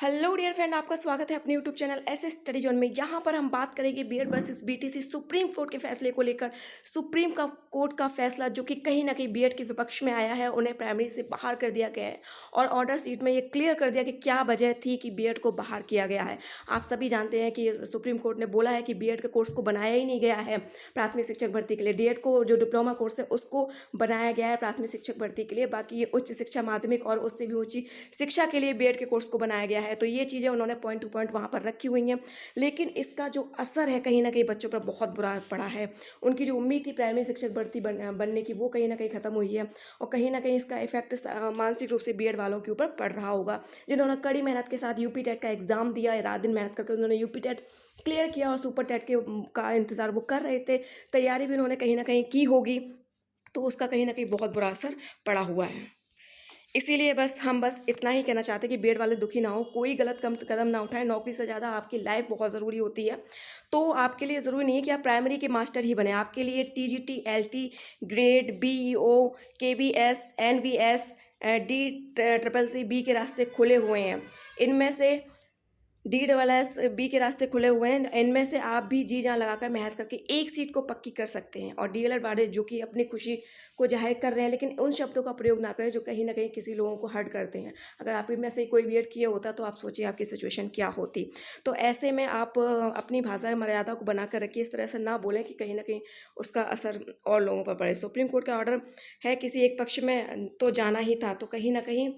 Hello dear friend, आपका स्वागत है अपने यूट्यूब चैनल ऐसे स्टडी जोन में। यहाँ पर हम बात करेंगे BEd versus BTC Supreme Court के फैसले को लेकर। सुप्रीम का कोर्ट का फैसला जो कि कहीं ना कहीं बीएड के विपक्ष में आया है, उन्हें प्राइमरी से बाहर कर दिया गया है और ऑर्डर सीट में ये क्लियर कर दिया कि क्या वजह थी कि बीएड को बाहर किया गया है। आप सभी जानते हैं कि सुप्रीम कोर्ट ने बोला है कि बीएड के कोर्स को बनाया ही नहीं गया है प्राथमिक शिक्षक भर्ती के लिए। डीएड को जो डिप्लोमा कोर्स है उसको बनाया गया है प्राथमिक शिक्षक भर्ती के लिए। बाकी ये उच्च शिक्षा, माध्यमिक और उससे भी ऊंची शिक्षा के लिए बीएड के कोर्स को बनाया गया है। तो ये चीज़ें उन्होंने पॉइंट टू पॉइंट वहाँ पर रखी हुई हैं, लेकिन इसका जो असर है कहीं ना कहीं बच्चों पर बहुत बुरा पड़ा है। उनकी जो उम्मीद थी प्राइमरी शिक्षक भर्ती बनने की, वो कहीं ना कहीं ख़त्म हुई है और कहीं ना कहीं इसका इफेक्ट मानसिक रूप से बीएड वालों के ऊपर पड़ रहा होगा, जिन्होंने कड़ी मेहनत के साथ यूपी टेट का एग्ज़ाम दिया, रात दिन मेहनत करके उन्होंने यूपी टेट क्लियर किया और सुपर टेट के का इंतज़ार वो कर रहे थे। तैयारी भी उन्होंने कहीं ना कहीं की होगी, तो उसका कहीं ना कहीं बहुत बुरा असर पड़ा हुआ है। इसीलिए हम बस इतना ही कहना चाहते हैं कि बीएड वाले दुखी ना हो, कोई गलत कदम ना उठाएं। नौकरी से ज़्यादा आपकी लाइफ बहुत ज़रूरी होती है। तो आपके लिए ज़रूरी नहीं है कि आप प्राइमरी के मास्टर ही बने। आपके लिए TGT, LT grade, BEO, KBS, NVS, D triple C B के रास्ते खुले हुए हैं। इनमें से DSS-B के रास्ते खुले हुए हैं। इनमें से आप भी जी जान लगाकर मेहनत करके एक सीट को पक्की कर सकते हैं। और डीएलएड वाले जो कि अपनी खुशी को जाहिर कर रहे हैं, लेकिन उन शब्दों का प्रयोग ना करें जो कहीं ना कहीं किसी लोगों को हर्ट करते हैं। अगर आप इनमें से कोई बीएड किया होता तो आप सोचिए आपकी सिचुएशन क्या होती। तो ऐसे में आप अपनी भाषा मर्यादा को बनाकर रखिए। इस तरह से ना बोलें कि कहीं ना कहीं उसका असर और लोगों पर पड़े। सुप्रीम कोर्ट का ऑर्डर है, किसी एक पक्ष में तो जाना ही था, तो कहीं ना कहीं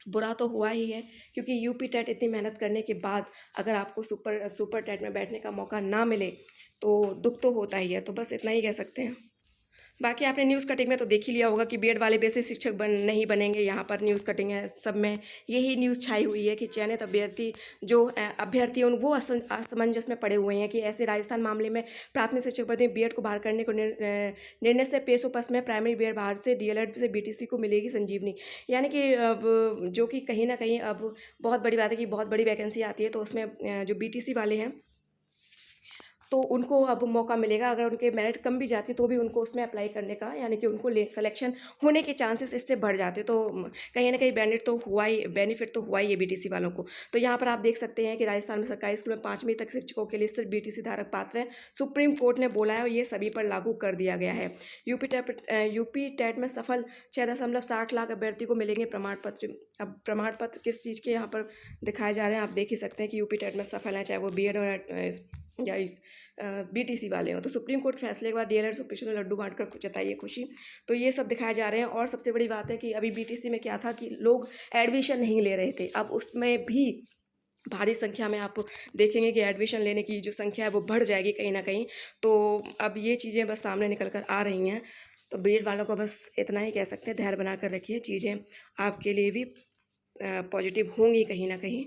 बुरा तो हुआ ही है, क्योंकि यूपी टेट इतनी मेहनत करने के बाद अगर आपको सुपर सुपर टेट में बैठने का मौका ना मिले तो दुख तो होता ही है। तो बस इतना ही कह सकते हैं। बाकी आपने न्यूज़ कटिंग में तो देख ही लिया होगा कि बीएड वाले बेसिक शिक्षक नहीं बनेंगे। यहाँ पर न्यूज़ कटिंग है, सब में यही न्यूज़ छाई हुई है कि चयनित अभ्यर्थी जो अभ्यर्थी उन वो असमंजस में पड़े हुए हैं कि ऐसे राजस्थान मामले में प्राथमिक शिक्षक भर्ती में बीएड को बाहर करने को निर्णय से पेशोपस में प्राइमरी बीएड बाहर से डीएलएड से बीटीसी को मिलेगी संजीवनी। यानी कि अब जो कि कहीं ना कहीं अब बहुत बड़ी बात है कि बहुत बड़ी वैकेंसी आती है, तो उसमें जो बीटीसी वाले हैं तो उनको अब मौका मिलेगा। अगर उनके मेरिट कम भी जाती तो भी उनको उसमें अप्लाई करने का, यानी कि उनको सिलेक्शन होने के चांसेस इससे बढ़ जाते। तो कहीं ना कहीं बेनिफिट तो हुआ ही है बीटीसी वालों को। तो यहाँ पर आप देख सकते हैं कि राजस्थान में सरकारी स्कूल में 5वीं तक शिक्षकों के लिए सिर्फ बीटीसी धारक पात्र हैं। सुप्रीम कोर्ट ने बोला है और ये सभी पर लागू कर दिया गया है। यूपी टेट में सफल 6.60 लाख अभ्यर्थी को मिलेंगे प्रमाण पत्र। अब प्रमाण पत्र किस चीज़ के यहाँ पर दिखाए जा रहे हैं, आप देख ही सकते हैं कि यूपी टेट में सफल हैं, चाहे वो बीएड या बीटीसी वाले हों। तो सुप्रीम कोर्ट के फैसले के बाद डीएलएड सुप्रीम ने लड्डू बांटकर जताई है खुशी। तो ये सब दिखाए जा रहे हैं। और सबसे बड़ी बात है कि अभी बीटीसी में क्या था कि लोग एडमिशन नहीं ले रहे थे, अब उसमें भी भारी संख्या में आप देखेंगे कि एडमिशन लेने की जो संख्या है वो बढ़ जाएगी कहीं ना कहीं। तो अब ये चीज़ें बस सामने निकल कर आ रही हैं। तो बीएड वालों को बस इतना ही कह सकते हैं, धैर्य बना कर रखिए, चीज़ें आपके लिए भी पॉजिटिव होंगी कहीं ना कहीं।